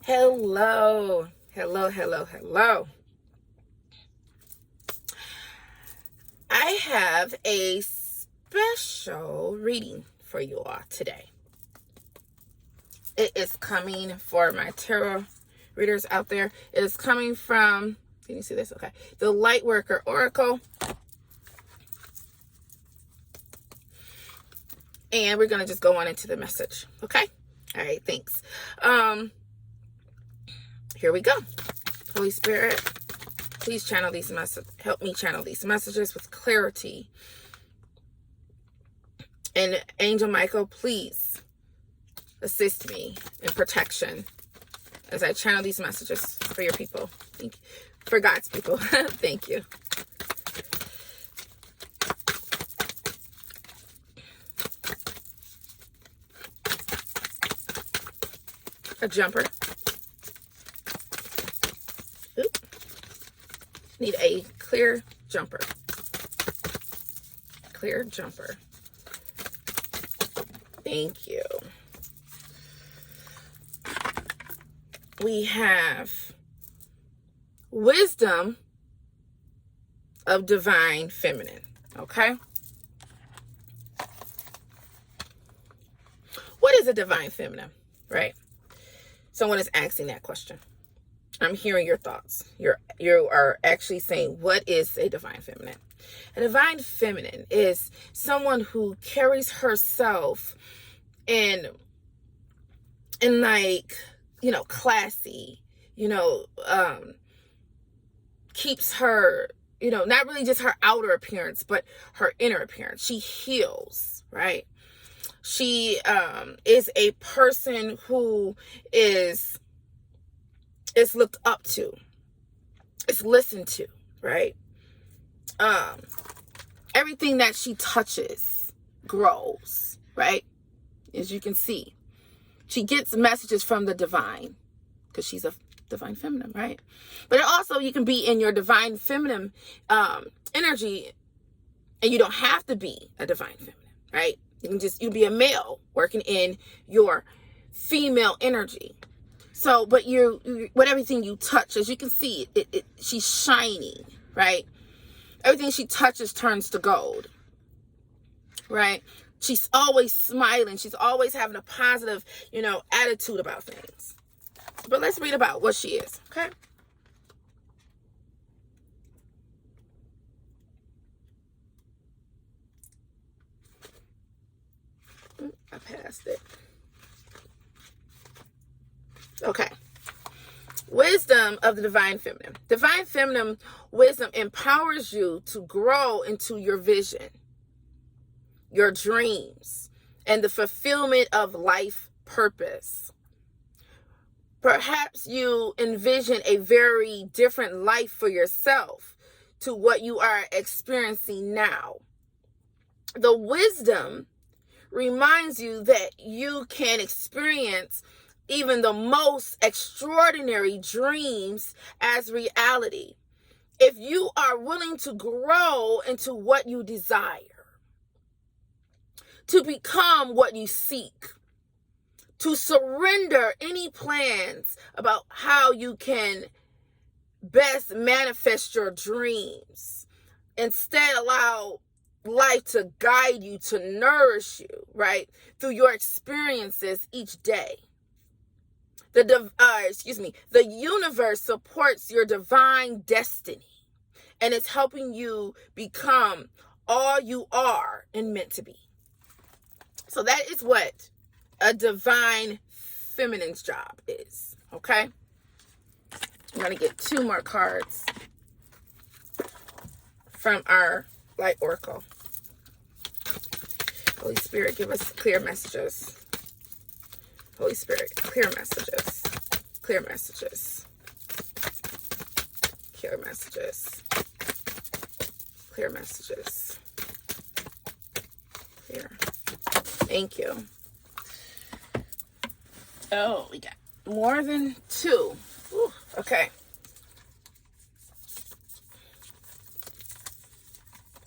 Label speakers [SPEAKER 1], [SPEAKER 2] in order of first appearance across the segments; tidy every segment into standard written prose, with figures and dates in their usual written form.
[SPEAKER 1] Hello, hello, hello, hello. I have a special reading for you all today. It is coming for my tarot readers out there. It is coming from, can you see this? Okay. The Lightworker Oracle. And we're going to just go on into the message. Okay? All right, thanks. Here we go. Holy Spirit, please channel these messages. Help me channel these messages with clarity. And Angel Michael, please assist me in protection as I channel these messages for your people. Thank you. For God's people. Thank you. A jumper. Oop. Need a clear jumper. Clear jumper. Thank you. We have wisdom of divine feminine. Okay. What is a divine feminine? Right? Someone is asking that question. I'm hearing your thoughts. You are actually saying, what is a divine feminine? A divine feminine is someone who carries herself in like, classy, keeps her, not really just her outer appearance, but her inner appearance. She heals, right? She is a person who is looked up to, is listened to, right? Everything that she touches grows, right? As you can see, she gets messages from the divine because she's a divine feminine, right? But also you can be in your divine feminine energy, and you don't have to be a divine feminine, right? You be a male working in your female energy. So, but with everything you touch, as you can see, she's shining, right? Everything she touches turns to gold, right? She's always smiling. She's always having a positive, attitude about things. But let's read about what she is, okay? I passed it. Okay. Wisdom of the divine feminine. Divine feminine wisdom empowers you to grow into your vision, your dreams, and the fulfillment of life purpose. Perhaps you envision a very different life for yourself to what you are experiencing now. The wisdom reminds you that you can experience even the most extraordinary dreams as reality if you are willing to grow into what you desire, to become what you seek, to surrender any plans about how you can best manifest your dreams. Instead, allow life to guide you, to nourish you, right, through your experiences each day. The universe supports your divine destiny, and it's helping you become all you are and meant to be. So that is what a divine feminine's job is, okay? I'm going to get 2 more cards from our Light Oracle. Holy Spirit, give us clear messages. Holy Spirit, clear messages. Clear messages. Clear messages. Clear messages. Clear. Thank you. Oh, we got more than 2. Ooh, okay.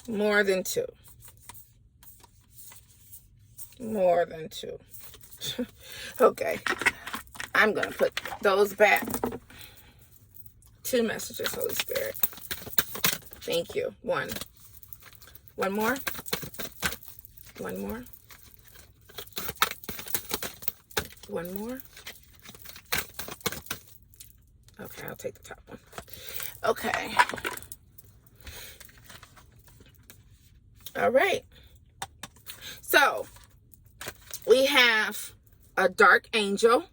[SPEAKER 1] More than 2. More than 2. Okay. I'm going to put those back. 2 messages, Holy Spirit. Thank you. One more. One more. One more. Okay, I'll take the top one. Okay. All right. So, we have a dark angel.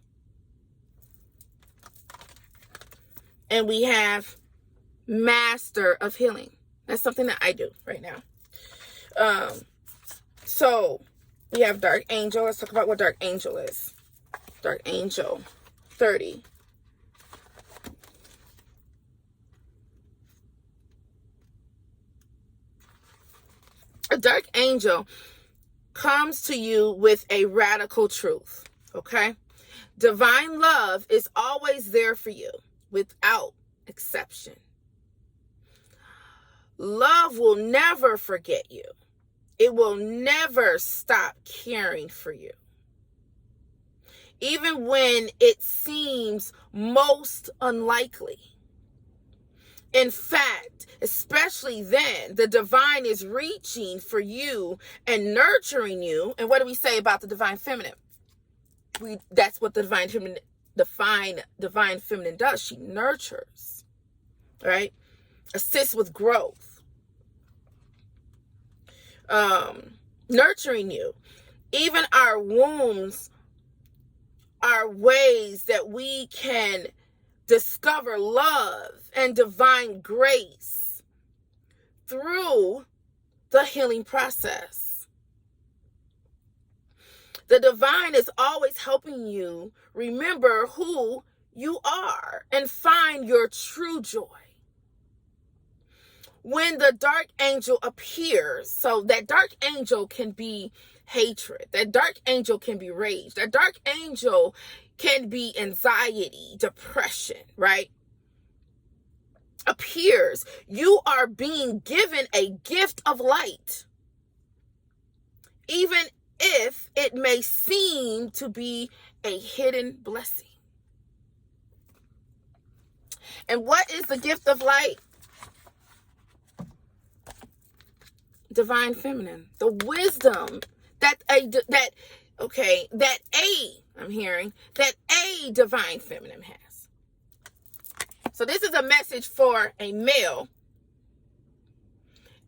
[SPEAKER 1] And we have master of healing. That's something that I do right now. So we have dark angel. Let's talk about what dark angel is. Dark angel 30. A dark angel comes to you with a radical truth. Okay? Divine love is always there for you without exception. Love will never forget you. It will never stop caring for you. Even when it seems most unlikely. In fact, especially then, the divine is reaching for you and nurturing you. And what do we say about the divine feminine? That's what the divine feminine does. She nurtures, right? Assists with growth. Nurturing you. Even our wounds are ways that we can discover love and divine grace through the healing process. The divine is always helping you remember who you are and find your true joy. When the dark angel appears, so that dark angel can be hatred, that dark angel can be rage, that dark angel can be anxiety, depression, right? Appears, you are being given a gift of light, even if it may seem to be a hidden blessing. And what is the gift of light? Divine feminine, the wisdom that a divine feminine has. So this is a message for a male,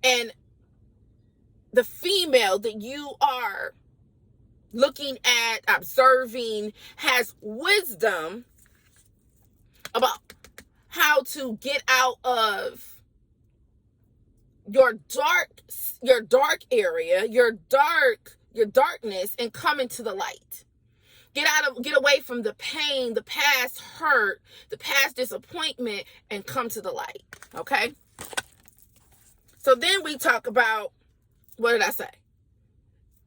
[SPEAKER 1] and the female that you are looking at, observing, has wisdom about how to get out of your dark area, your darkness, and come into the light. Get away from the pain, the past hurt, the past disappointment, and come to the light. Okay? So then we talk about, what did I say?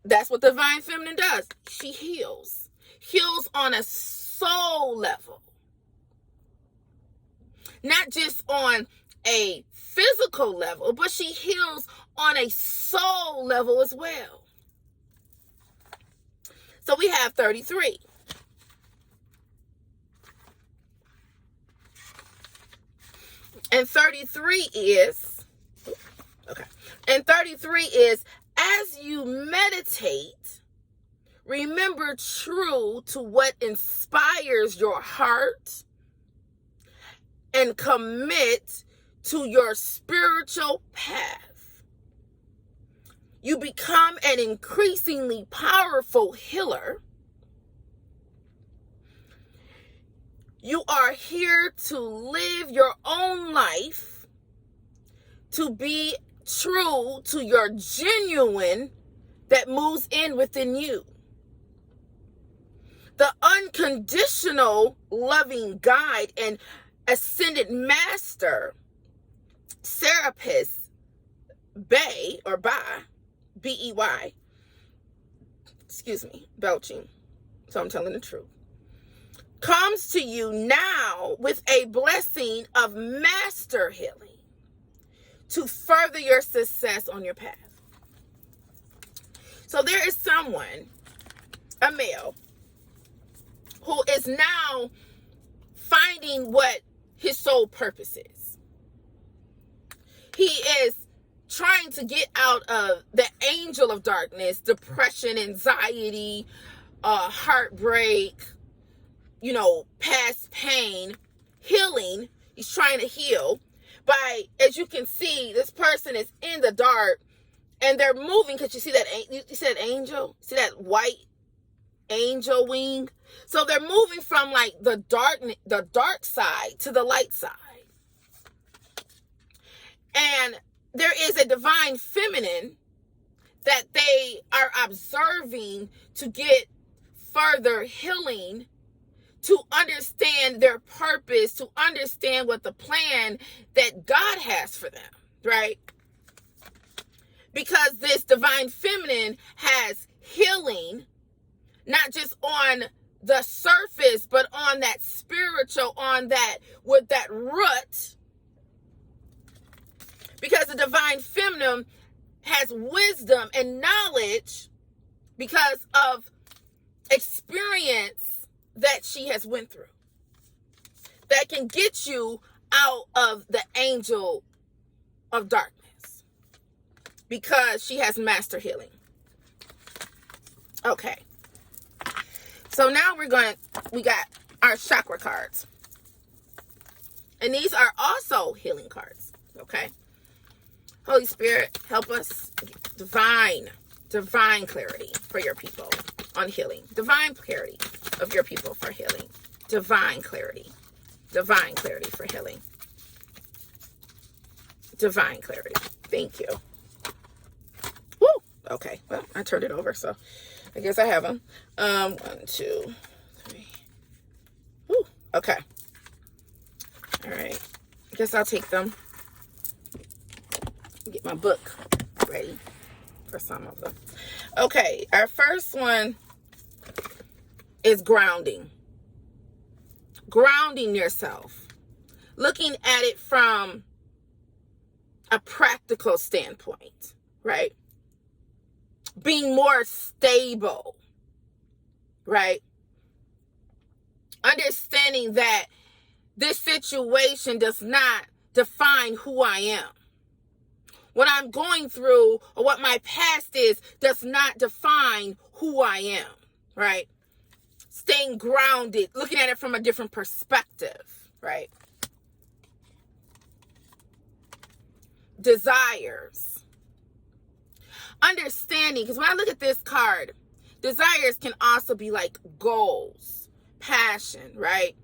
[SPEAKER 1] That's what the divine feminine does. She heals. Heals on a soul level. Not just on a physical level, but she heals on a soul level as well. So we have 33. And 33 is, as you meditate, remember true to what inspires your heart and commit to your spiritual path. You become an increasingly powerful healer. You are here to live your own life, to be true to your genuine that moves in within you. The unconditional loving guide and ascended master, Serapis Bay, or Ba, B-E-Y, excuse me, belching, so I'm telling the truth, comes to you now with a blessing of master healing to further your success on your path. So there is someone, a male, who is now finding what his sole purpose is. He is trying to get out of the angel of darkness, depression, anxiety, heartbreak, past pain, healing. He's trying to heal by, as you can see, this person is in the dark and they're moving, because you see that angel? See that white angel wing? So they're moving from like the dark side to the light side. And there is a divine feminine that they are observing to get further healing, to understand their purpose, to understand what the plan that God has for them, right? Because this divine feminine has healing, not just on the surface, but on that spiritual, on that, with that root. Because the divine feminine has wisdom and knowledge because of experience that she has went through, that can get you out of the angel of darkness, because she has master healing. Okay. So now we got our chakra cards. And these are also healing cards. Okay. Holy Spirit, help us. Divine clarity for your people on healing. Divine clarity of your people for healing. Divine clarity for healing. Divine clarity. Thank you. Woo! Okay, well, I turned it over, so I guess I have them. 1, 2, 3. Woo! Okay. All right. I guess I'll take them. Get my book ready for some of them. Okay, our first one is grounding. Grounding yourself. Looking at it from a practical standpoint, right? Being more stable, right? Understanding that this situation does not define who I am. What I'm going through or what my past is does not define who I am, right? Staying grounded, looking at it from a different perspective, right? Desires. Understanding, because when I look at this card, desires can also be like goals, passion, right?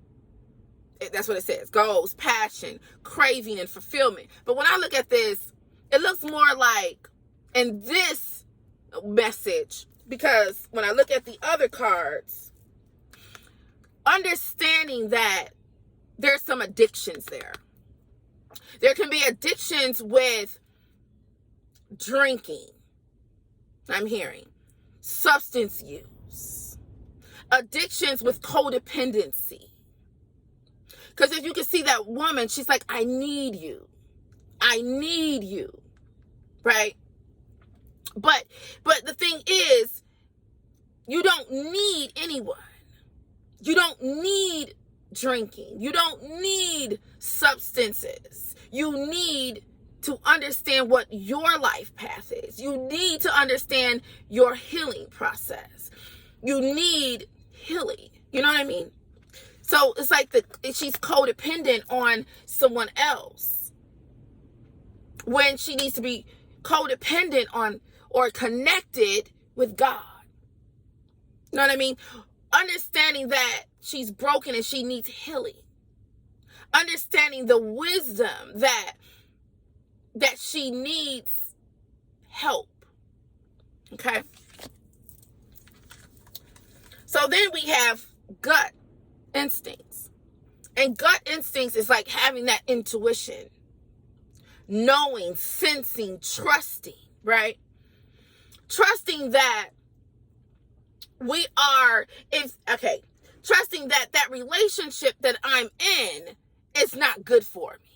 [SPEAKER 1] That's what it says, goals, passion, craving, and fulfillment. But when I look at this, it looks more like in this message, because when I look at the other cards, understanding that there's some addictions there. There can be addictions with drinking, I'm hearing, substance use, addictions with codependency. Because if you can see that woman, she's like, I need you. I need you, right? But the thing is, you don't need anyone. You don't need drinking. You don't need substances. You need to understand what your life path is. You need to understand your healing process. You need healing. You know what I mean? So it's like she's codependent on someone else, when she needs to be codependent on or connected with God. You know what I mean? Understanding that she's broken and she needs healing. Understanding the wisdom that she needs help. Okay? So then we have gut instincts. And gut instincts is like having that intuition. Knowing, sensing, trusting, right? Trusting that trusting that relationship that I'm in is not good for me,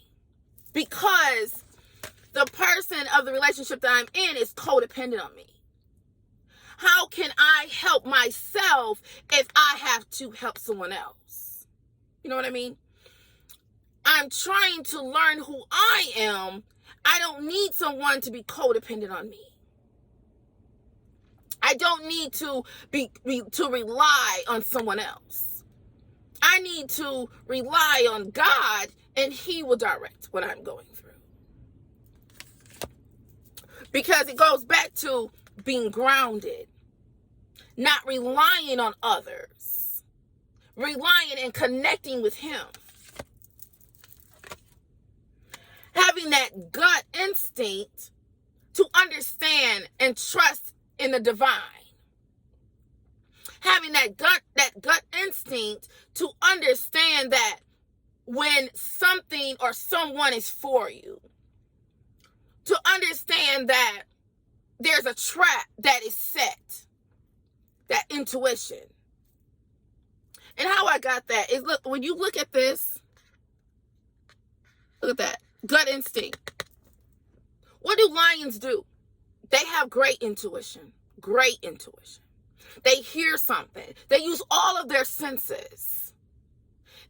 [SPEAKER 1] because the person of the relationship that I'm in is codependent on me. How can I help myself if I have to help someone else? You know what I mean? I'm trying to learn who I am. I don't need someone to be codependent on me. I don't need to to rely on someone else. I need to rely on God, and He will direct what I'm going through. Because it goes back to being grounded, not relying on others, relying and connecting with Him. Having that gut instinct to understand and trust in the divine. Having that gut instinct to understand that when something or someone is for you, to understand that there's a trap that is set, that intuition. And how I got that is, look, when you look at this, look at that, gut instinct. What do lions do? They have great intuition, great intuition. They hear something. They use all of their senses.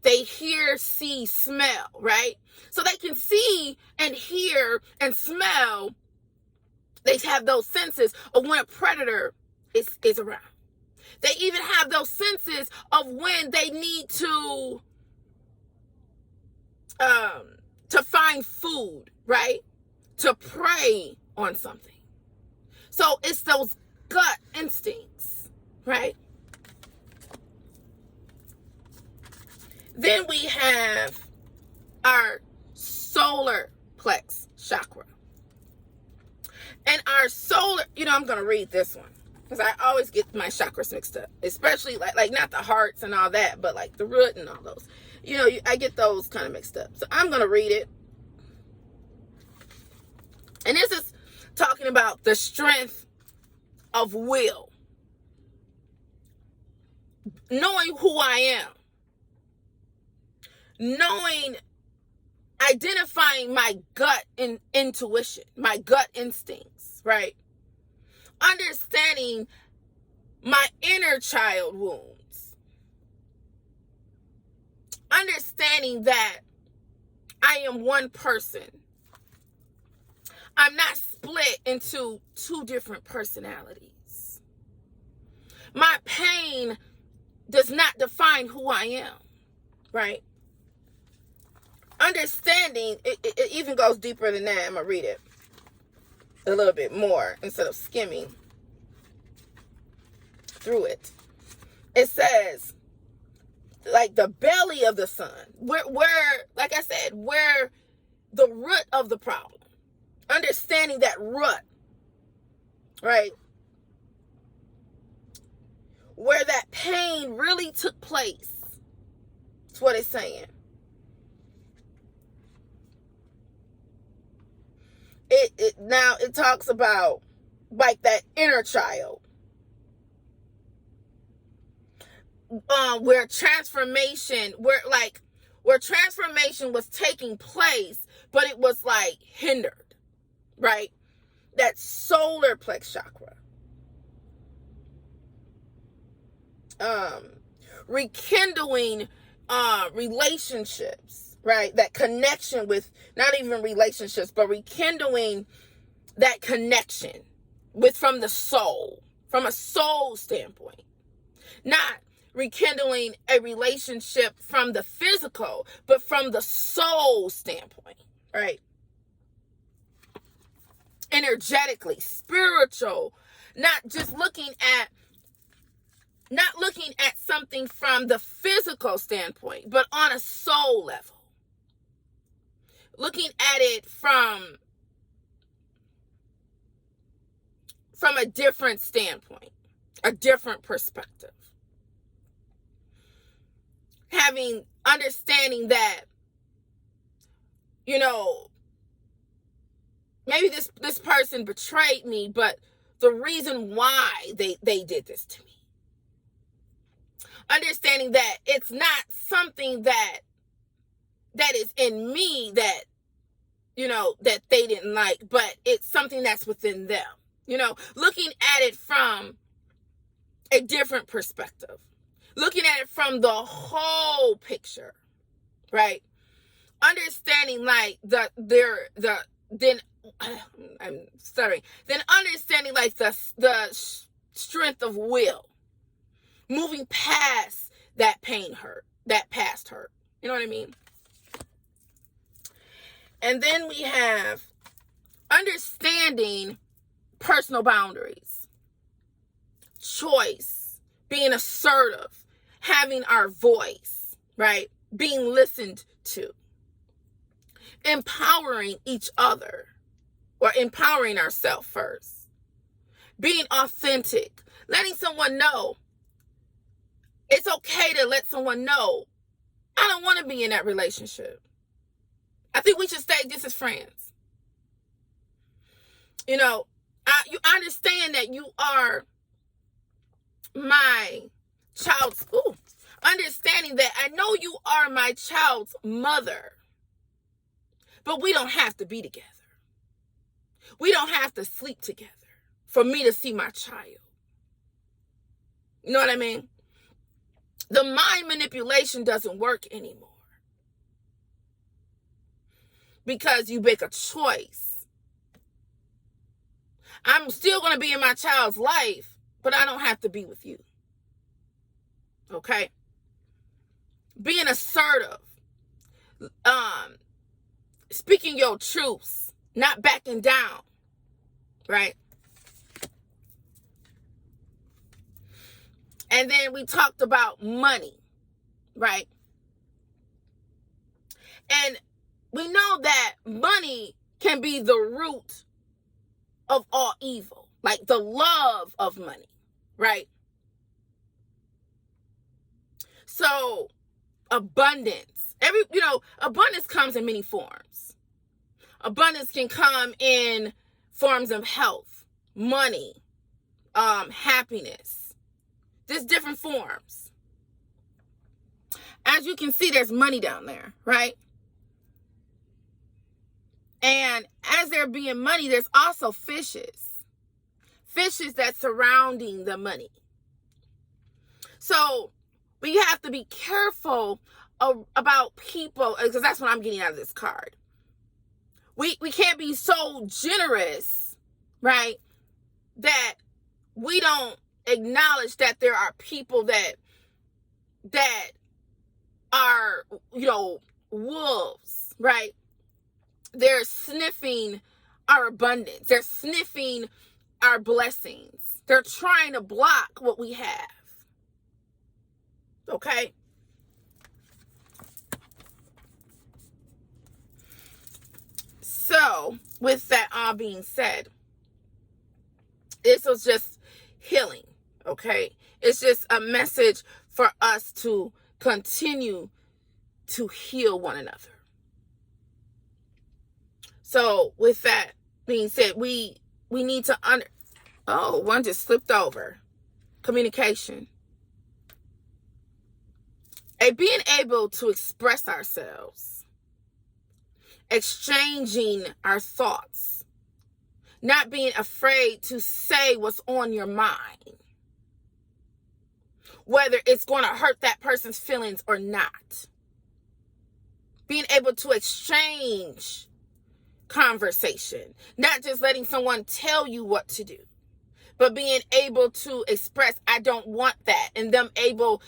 [SPEAKER 1] They hear, see, smell, right? So they can see and hear and smell. They have those senses of when a predator is around. They even have those senses of when they need to find food, right? To prey on something. So it's those gut instincts, right? Then we have our solar plex chakra. And our solar, I'm going to read this one because I always get my chakras mixed up, especially like not the hearts and all that, but like the root and all those. I get those kind of mixed up. So I'm going to read it. And this is talking about the strength of will. Knowing who I am. Identifying my gut intuition, my gut instincts, right? Understanding my inner child wounds. Understanding that I am one person. I'm not split into two different personalities. My pain does not define who I am, right? Understanding, it even goes deeper than that. I'm going to read it a little bit more instead of skimming through it. It says, like the belly of the sun, where, like I said, where the root of the problem. Understanding that root, right? Where that pain really took place. That's what it's saying. Now it talks about like that inner child. Where transformation was taking place, but it was like hindered. Right? That solar plex chakra. Rekindling relationships, right? That connection with, not even relationships, but rekindling that connection from the soul, from a soul standpoint. Not rekindling a relationship from the physical, but from the soul standpoint, right? Energetically, spiritual, not looking at something from the physical standpoint, but on a soul level. Looking at it from a different standpoint, a different perspective. Understanding that, maybe this person betrayed me, but the reason why they did this to me. Understanding that it's not something that is in me that, that they didn't like, but it's something that's within them. Looking at it from a different perspective, looking at it from the whole picture, right? Understanding like then I'm stuttering. Then understanding like the strength of will, moving past that pain hurt, that past hurt. You know what I mean? And then we have understanding personal boundaries, choice, being assertive, having our voice, right? Being listened to, empowering each other, or empowering ourselves first, being authentic, letting someone know. It's okay to let someone know, I don't want to be in that relationship. I think we should stay just as friends. You know, you understand that you are my child's, understanding that I know you are my child's mother, but we don't have to be together. We don't have to sleep together for me to see my child. You know what I mean? The mind manipulation doesn't work anymore because you make a choice. I'm still going to be in my child's life, but I don't have to be with you. Okay? Being assertive. Speaking your truths, not backing down. Right? And then we talked about money, right? And we know that money can be the root of all evil, like the love of money, right? So abundance, abundance comes in many forms. Abundance can come in forms of health, money, happiness. There's different forms. As you can see, there's money down there, right? And as there being money, there's also fishes. Fishes that's surrounding the money. So we have to be careful about people, because that's what I'm getting out of this card. We can't be so generous, right, that we don't acknowledge that there are people that are, wolves, right? They're sniffing our abundance. They're sniffing our blessings. They're trying to block what we have. Okay? So, with that all being said, this was just healing. Okay, it's just a message for us to continue to heal one another. So with that being said, we need to one just slipped over. Communication. Being able to express ourselves, exchanging our thoughts, not being afraid to say what's on your mind, whether it's going to hurt that person's feelings or not. Being able to exchange conversation, not just letting someone tell you what to do, but being able to express, I don't want that, and them able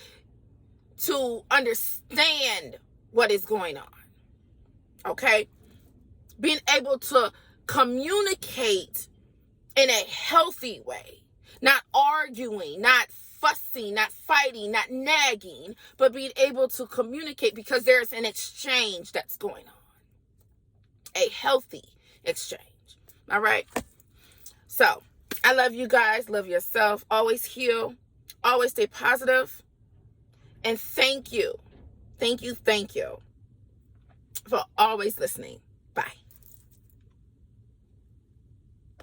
[SPEAKER 1] to understand what is going on. Okay? Being able to communicate in a healthy way, not arguing, not fussing, not fighting, not nagging, but being able to communicate because there's an exchange that's going on. A healthy exchange. All right? So, I love you guys. Love yourself. Always heal. Always stay positive. And thank you. Thank you for always listening.